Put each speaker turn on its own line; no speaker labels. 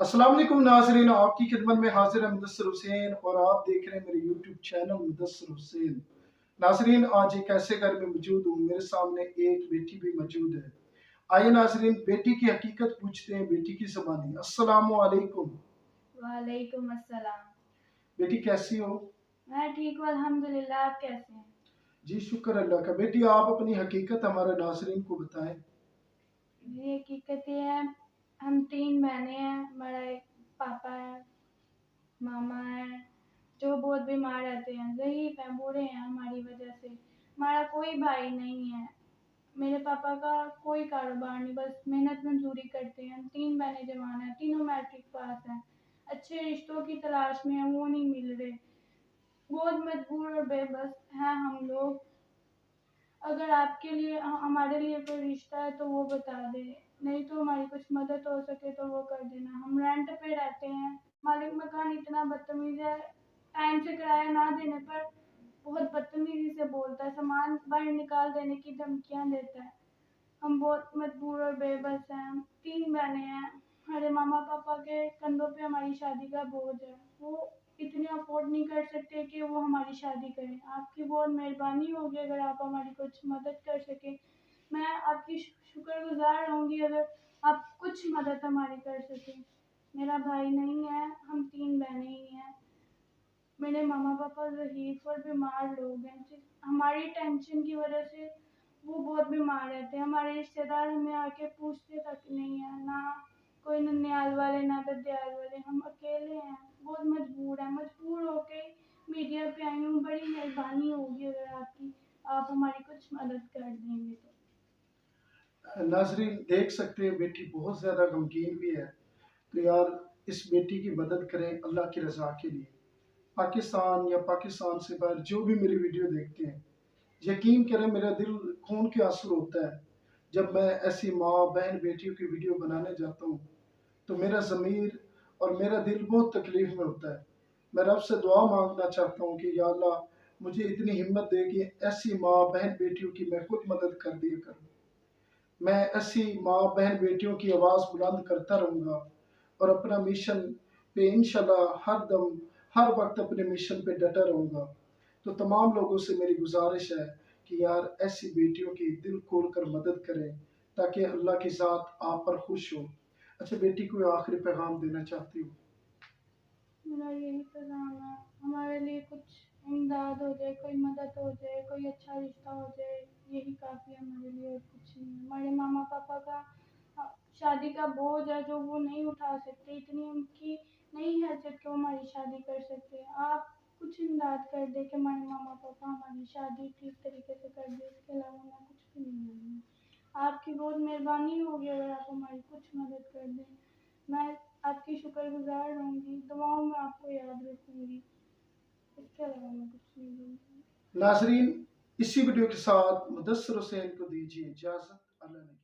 अस्सलाम वालेकुम नाज़रीन, आपकी खिदमत में हाजिर है मुदस्सिर हुसैन और आप देख रहे हैं मेरे यूट्यूब चैनल मुदस्सिर हुसैन। नाज़रीन, आज एक ऐसे घर में मौजूद हूँ, मेरे सामने एक बेटी भी मौजूद है। आइए नाज़रीन, बेटी की हकीकत पूछते हैं बेटी की ज़बानी। अस्सलामु अलैकुम।
वालेकुम अस्सलाम।
बेटी कैसी हो?
मैं ठीक हूँ अल्हम्दुलिल्लाह। आप कैसे हैं?
जी शुक्र अल्लाह का। बेटी आप अपनी हकीकत हमारे नाज़रीन को बताएं।
ये हकीकत ये है, हम 3 बहनें हैं। हमारा एक पापा है, मामा है, जो बहुत बीमार रहते हैं, ज़ईफ़ हैं, बूढ़े हैं हमारी वजह से। हमारा कोई भाई नहीं है। मेरे पापा का कोई कारोबार नहीं, बस मेहनत मजदूरी करते हैं। हम 3 बहनें जवान हैं, तीनों मैट्रिक पास हैं। अच्छे रिश्तों की तलाश में हैं, वो नहीं मिल रहे। बहुत मजबूर और बेबस हैं हम लोग। अगर आपके लिए हमारे लिए कोई रिश्ता है तो वो बता दें, नहीं तो हमारी कुछ मदद हो सके तो वो कर देना। हम रेंट पे रहते हैं, मालिक मकान इतना बदतमीज है, टाइम से किराया ना देने पर बहुत बदतमीजी से बोलता है, सामान बाहर निकाल देने की धमकियां देता है। हम बहुत मजबूर और बेबस हैं। हम 3 बहनें हैं। हमारे मामा पापा के कंधों पे हमारी शादी का बोझ है। वो इतने अफोर्ड नहीं कर सकते कि वो हमारी शादी करें। आपकी बहुत मेहरबानी होगी अगर आप हमारी कुछ मदद कर सकें। मैं आपकी शुक्रगुजार रहूँगी अगर आप कुछ मदद हमारी कर सकें। मेरा भाई नहीं है, हम 3 बहनें ही हैं। मेरे मामा पापा ज़ईफ़ और बीमार लोग हैं। हमारी टेंशन की वजह से वो बहुत बीमार रहते हैं। हमारे रिश्तेदार हमें आके पूछते तक नहीं है, ना कोई ननिहाल वाले ना ददियाल वाले। हम अकेले हैं, बहुत मजबूर हैं। मजबूर होके मीडिया पे आई हूँ। बड़ी मेहरबानी होगी अगर आपकी, आप हमारी कुछ मदद कर देंगे तो।
नाज़रीन देख सकते हैं बेटी बहुत ज़्यादा गमगीन भी है। तो यार इस बेटी की मदद करें अल्लाह की रज़ा के लिए। पाकिस्तान या पाकिस्तान से बाहर जो भी मेरी वीडियो देखते हैं, यकीन करें मेरा दिल खून के आंसू होता है जब मैं ऐसी माँ बहन बेटियों की वीडियो बनाने जाता हूँ। तो मेरा ज़मीर और मेरा दिल बहुत तकलीफ में होता है। मैं रब से दुआ मांगना चाहता हूँ कि या अल्लाह मुझे इतनी हिम्मत दे कि ऐसी माँ बहन बेटियों की मैं खुद मदद कर दिया करूँ। मैं ऐसी माँ बहन बेटियों की आवाज़ बुलंद करता रहूँगा और अपना मिशन पे इंशाल्लाह हर दम हर वक्त अपने मिशन पे डटा रहूँगा। तो तमाम लोगों से मेरी गुजारिश है कि यार ऐसी बेटियों की दिल खोल कर मदद करें ताकि अल्लाह की ज़ात आप पर खुश हो। अच्छा बेटी, कोई आखिरी पैगाम देना चाहती हूँ?
मेरा यही पैगाम है, हमारे लिए कुछ इमदाद हो जाए, कोई मदद हो जाए, कोई अच्छा रिश्ता हो जाए, यही काफ़ी है हमारे लिए और कुछ नहीं है। हमारे मामा पापा का शादी का बोझ है जो वो नहीं उठा सकते, इतनी उनकी नहीं हैसियत कि वो हमारी शादी कर सकते। आप कुछ इमदाद कर दे कि हमारे मामा पापा हमारी शादी ठीक तरीके से कर दे, इसके अलावा मैं कुछ भी नहीं मांगूंगी। आपकी बहुत मेहरबानी होगी अगर आप हमारी कुछ मदद कर दें। मैं आपकी शुक्रगुजार रहूँगी, दुआओं में आपको याद रखूँगी। इसके अलावा मैं कुछ नहीं बोलूँगी।
नाजरीन, इसी वीडियो के साथ मुदस्सिर हुसैन को दीजिए इजाज़त। अल्लाह ने